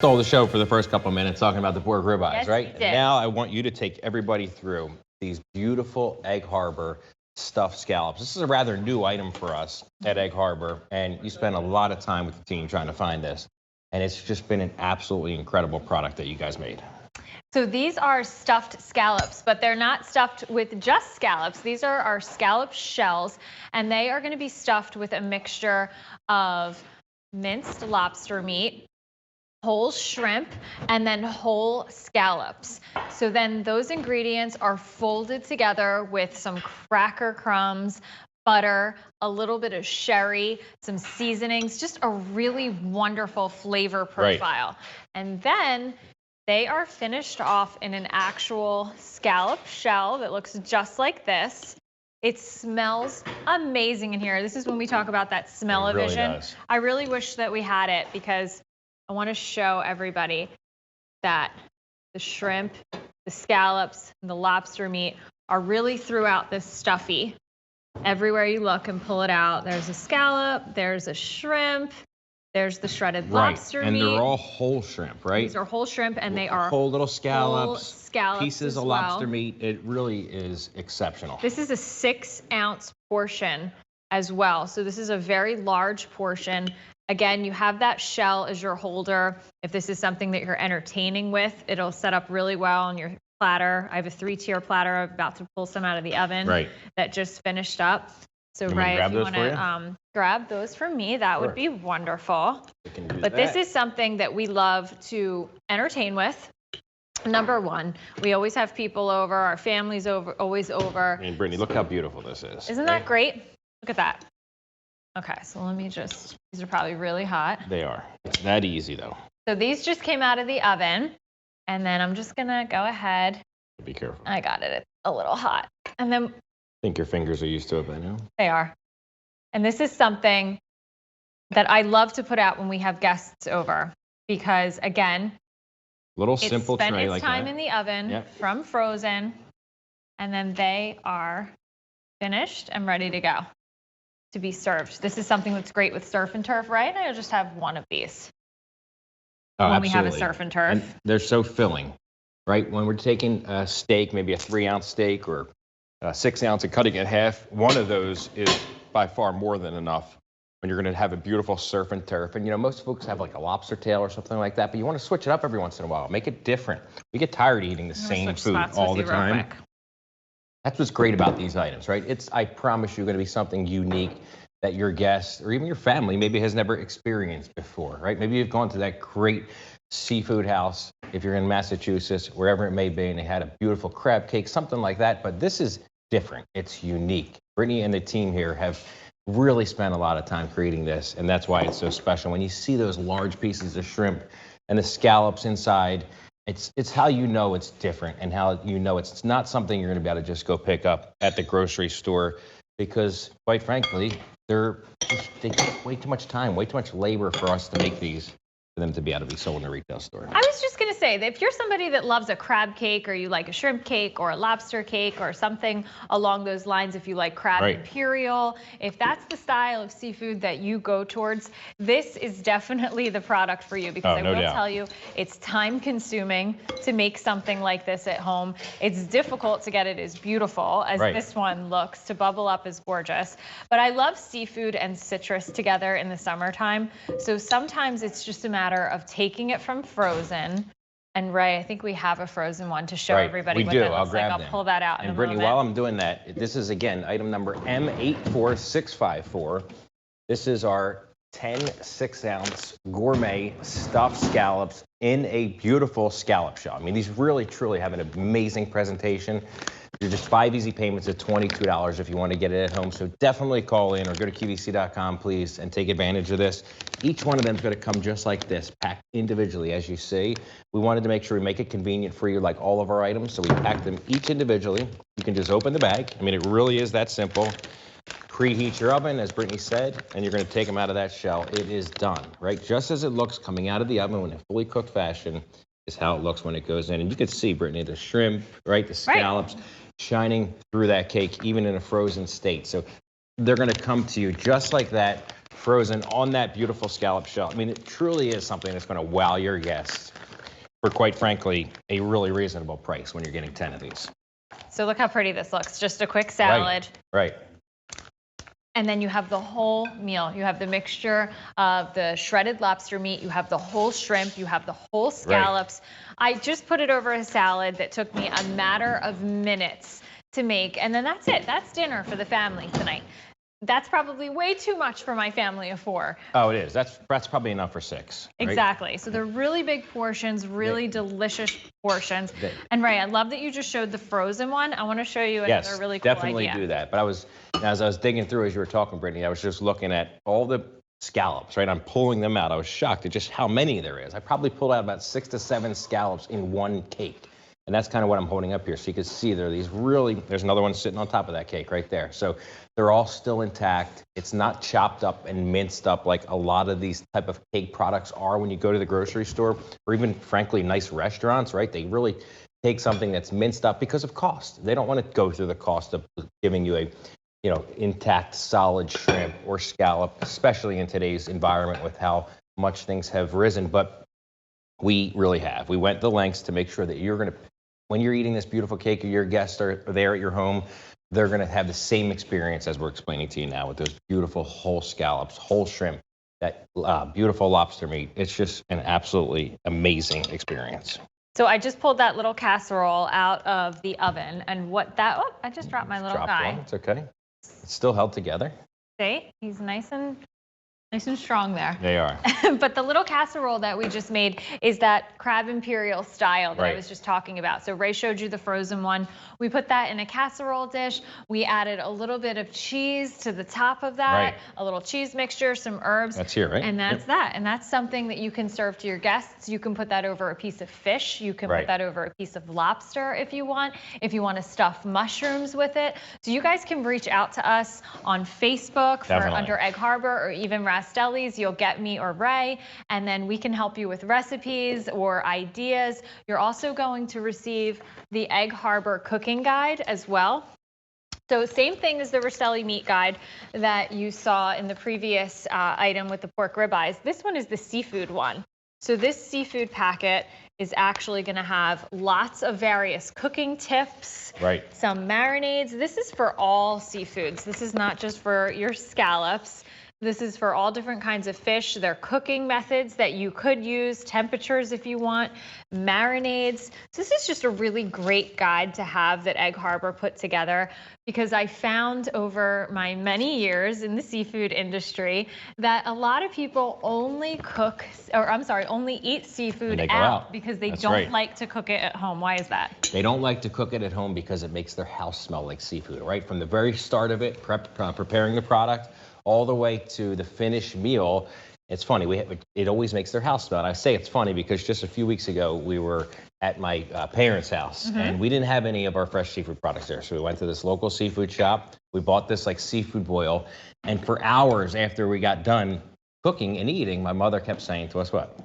Stole the show for the first couple of minutes talking about the pork ribeyes, Yes, right? you did. And now I want you to take everybody through these beautiful Egg Harbor stuffed scallops. This is a rather new item for us at Egg Harbor, and you spent a lot of time with the team trying to find this. And it's just been an absolutely incredible product that you guys made. So these are stuffed scallops, but they're not stuffed with just scallops. These are our scallop shells, and they are going to be stuffed with a mixture of minced lobster meat, whole shrimp, and then whole scallops. So then those ingredients are folded together with some cracker crumbs, butter, a little bit of sherry, some seasonings, just a really wonderful flavor profile. Right. And then they are finished off in an actual scallop shell that looks just like this. It smells amazing in here. This is when we talk about that smell-o-vision. Does. I really wish that we had it because I want to show everybody that the shrimp, the scallops, and the lobster meat are really throughout this stuffy. Everywhere you look and pull it out, there's a scallop, there's a shrimp, there's the shredded lobster and meat. And they're all whole shrimp, right? These are whole shrimp, and they are whole little scallops, pieces of lobster well. meat. It really is exceptional. This is a 6-ounce portion as well. So this is a very large portion. Again, you have that shell as your holder. If this is something that you're entertaining with, it'll set up really well on your platter. I have a 3-tier platter. I'm about to pull some out of the oven that just finished up. So, Ray, if you want to grab those from me, that would be wonderful. But this is something that we love to entertain with. Number one, we always have people over, our family's over, always over. I mean, Brittany, look how beautiful this is. Isn't that great? Look at that. Okay, so let me just, these are probably really hot. They are. It's that easy, though. So these just came out of the oven, and then I'm just going to go ahead. Be careful. I got it. It's a little hot. And then... I think your fingers are used to it by now. They are. And this is something that I love to put out when we have guests over because, again, little simple tray like that. It's time in the oven from frozen, and then they are finished and ready to go to be served. This is something that's great with surf and turf, right? I'll just have one of these when we have a surf and turf. And they're so filling, right? When we're taking a steak, maybe a 3-ounce steak or a 6-ounce and cutting it in half, one of those is by far more than enough when you're going to have a beautiful surf and turf. And, you know, most folks have like a lobster tail or something like that, but you want to switch it up every once in a while. Make it different. We get tired of eating the same food all the time. That's what's great about these items, right? It's, I promise you, going to be something unique that your guests or even your family maybe has never experienced before, right? Maybe you've gone to that great seafood house, if you're in Massachusetts, wherever it may be, and they had a beautiful crab cake, something like that. But this is different. It's unique. Brittany and the team here have really spent a lot of time creating this, and that's why it's so special. When you see those large pieces of shrimp and the scallops inside, it's how you know it's different and how you know it's not something you're going to be able to just go pick up at the grocery store because, quite frankly, they take way too much time, way too much labor for us to make these, for them to be able to be sold in a retail store. I was just going to say that if you're somebody that loves a crab cake or you like a shrimp cake or a lobster cake or something along those lines, if you like crab imperial, if that's the style of seafood that you go towards, this is definitely the product for you because I will tell you it's time consuming to make something like this at home. It's difficult to get it as beautiful as this one looks, to bubble up as gorgeous. But I love seafood and citrus together in the summertime. So sometimes it's just a matter of taking it from frozen. And Ray, I think we have a frozen one to show everybody what that looks like. I'll pull that out in a moment. Brittany, while I'm doing that, this is, again, item number M84654. This is our 10 6-ounce gourmet stuffed scallops in a beautiful scallop shell. I mean, these really, truly have an amazing presentation. They're just 5 easy payments at $22 if you want to get it at home. So definitely call in or go to QVC.com, please, and take advantage of this. Each one of them is going to come just like this, packed individually, as you see. We wanted to make sure we make it convenient for you like all of our items, so we packed them each individually. You can just open the bag. I mean, it really is that simple. Preheat your oven, as Brittany said, and you're going to take them out of that shell. It is done, right? Just as it looks coming out of the oven in a fully cooked fashion is how it looks when it goes in. And you can see, Brittany, the shrimp, right, the scallops shining through that cake, even in a frozen state. So they're going to come to you just like that, frozen on that beautiful scallop shell. I mean, it truly is something that's going to wow your guests for, quite frankly, a really reasonable price when you're getting 10 of these. So look how pretty this looks. Just a quick salad. Right. And then you have the whole meal. You have the mixture of the shredded lobster meat. You have the whole shrimp. You have the whole scallops. Right. I just put it over a salad that took me a matter of minutes to make. And then that's it. That's dinner for the family tonight. That's probably way too much for my family of 4. Oh, it is. That's probably enough for 6. Right? Exactly. So they're really big portions, really delicious portions. And Ray, I love that you just showed the frozen one. I want to show you another really cool definitely idea. do that. But as I was digging through as you were talking, Brittany, I was just looking at all the scallops, right? I'm pulling them out. I was shocked at just how many there is. I probably pulled out about 6 to 7 scallops in one cake. And that's kind of what I'm holding up here. So you can see there are these there's another one sitting on top of that cake right there. So they're all still intact. It's not chopped up and minced up like a lot of these type of cake products are when you go to the grocery store, or even frankly, nice restaurants, right? They really take something that's minced up because of cost. They don't want to go through the cost of giving you a, intact, solid shrimp or scallop, especially in today's environment with how much things have risen. But we really have. We went the lengths to make sure that when you're eating this beautiful cake, or your guests are there at your home, they're going to have the same experience as we're explaining to you now with those beautiful whole scallops, whole shrimp, that beautiful lobster meat. It's just an absolutely amazing experience. So I just pulled that little casserole out of the oven, and I just dropped my little guy. One. It's okay. It's still held together. See, he's nice and strong there. They are. But the little casserole that we just made is that crab imperial style that I was just talking about. So Ray showed you the frozen one. We put that in a casserole dish. We added a little bit of cheese to the top of that, a little cheese mixture, some herbs. That's here, right? And that's that. And that's something that you can serve to your guests. You can put that over a piece of fish. You can put that over a piece of lobster if you want. If you want to stuff mushrooms with it. So you guys can reach out to us on Facebook for Under Egg Harbor, or even Rastelli's. You'll get me or Ray, and then we can help you with recipes or ideas. You're also going to receive the Egg Harbor cooking guide as well. So same thing as the Rastelli meat guide that you saw in the previous item with the pork ribeyes. This one is the seafood one. So this seafood packet is actually going to have lots of various cooking tips, some marinades. This is for all seafoods. This is not just for your scallops. This is for all different kinds of fish. Their cooking methods that you could use, temperatures if you want, marinades. So this is just a really great guide to have that Egg Harbor put together, because I found over my many years in the seafood industry that a lot of people only eat seafood out because they don't like to cook it at home. Why is that? They don't like to cook it at home because it makes their house smell like seafood, right? From the very start of it, preparing the product, all the way to the finished meal. It's funny, it always makes their house smell. And I say it's funny because just a few weeks ago, we were at my parents' house, and we didn't have any of our fresh seafood products there. So we went to this local seafood shop. We bought this seafood boil, and for hours after we got done cooking and eating, my mother kept saying to us, what?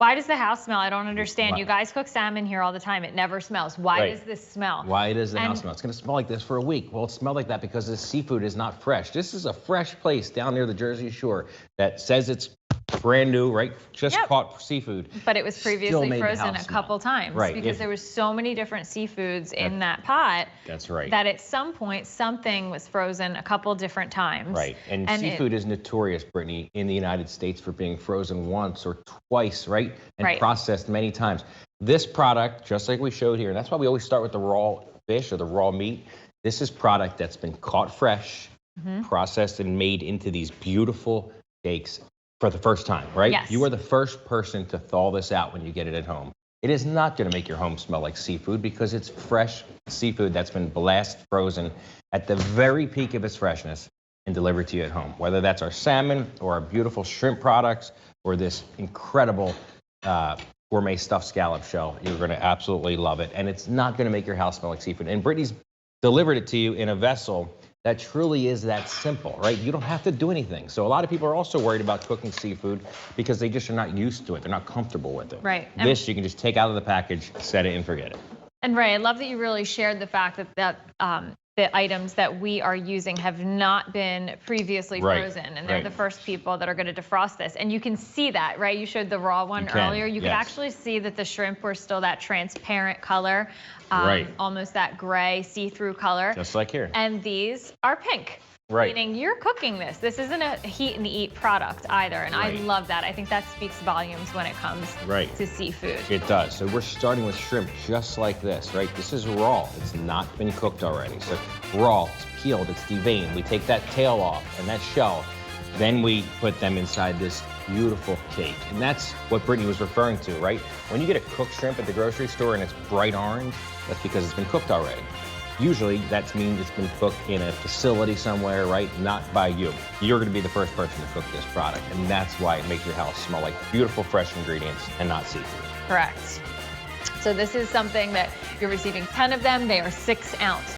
Why does the house smell? I don't understand. You guys cook salmon here all the time. It never smells. Why does this smell? Why does the house smell? It's going to smell like this for a week. Well, it smelled like that because this seafood is not fresh. This is a fresh place down near the Jersey Shore that says it's brand new, right? Just caught seafood. But it was previously frozen a couple times because there was so many different seafoods in that pot. That's right. That at some point something was frozen a couple different times. Right. And seafood is notorious, Brittany, in the United States for being frozen once or twice, right? And processed many times. This product, just like we showed here, and that's why we always start with the raw fish or the raw meat. This is product that's been caught fresh, processed, and made into these beautiful cakes for the first time, right? Yes. You are the first person to thaw this out when you get it at home. It is not going to make your home smell like seafood because it's fresh seafood that's been blast frozen at the very peak of its freshness and delivered to you at home. Whether that's our salmon or our beautiful shrimp products or this incredible gourmet stuffed scallop shell, you're going to absolutely love it. And it's not going to make your house smell like seafood. And Brittany's delivered it to you in a vessel that truly is that simple, right? You don't have to do anything. So a lot of people are also worried about cooking seafood because they just are not used to it. They're not comfortable with it. Right. This you can just take out of the package, set it and forget it. And Ray, I love that you really shared the fact that the items that we are using have not been previously Right, frozen, and they're right. the first people that are going to defrost this. And you can see that, right? You showed the raw one earlier. You could yes. actually see that the shrimp were still that transparent color, Right. almost that gray see-through color. Just like here. And these are pink. Right. Meaning you're cooking this. This isn't a heat and eat product either. And I Right. love that. I think that speaks volumes when it comes Right. to seafood. It does. So we're starting with shrimp just like this, right? This is raw. It's not been cooked already. So raw, it's peeled, it's deveined. We take that tail off and that shell. Then we put them inside this beautiful cake. And that's what Brittany was referring to, right? When you get a cooked shrimp at the grocery store and it's bright orange, that's because it's been cooked already. Usually that means it's been cooked in a facility somewhere, right? Not by you. You're going to be the first person to cook this product. And that's why it makes your house smell like beautiful, fresh ingredients and not seafood. Correct. So this is something that you're receiving 10 of them. They are 6 ounce.